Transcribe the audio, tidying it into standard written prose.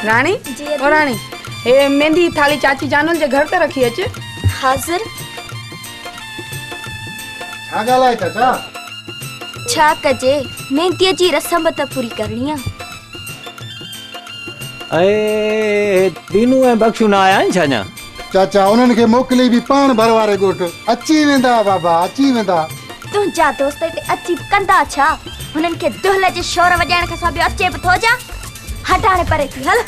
रानी जी ओ रानी हे मेहंदी थाली चाची जानल जे घर ते रखी अच। हाजिर। छा ॻाल्हाए चाचा? छा कजे मेहंदी जी रस्म त पूरी करणी आ। ए दीनू ऐं बख्शू ना आया आहिनि छा अञा? चाचा उन्हनि खे मोकिले बि पाण भरवारे ॻोठ अची वेंदा बाबा अची वेंदा। तुंहिंजा दोस्त हिते अची कंदा छा? हुननि खे दुहल जे शोर वॼाइण खां सवाइ ॿियो अचे बि थो जा। हटाणे परे थी हल।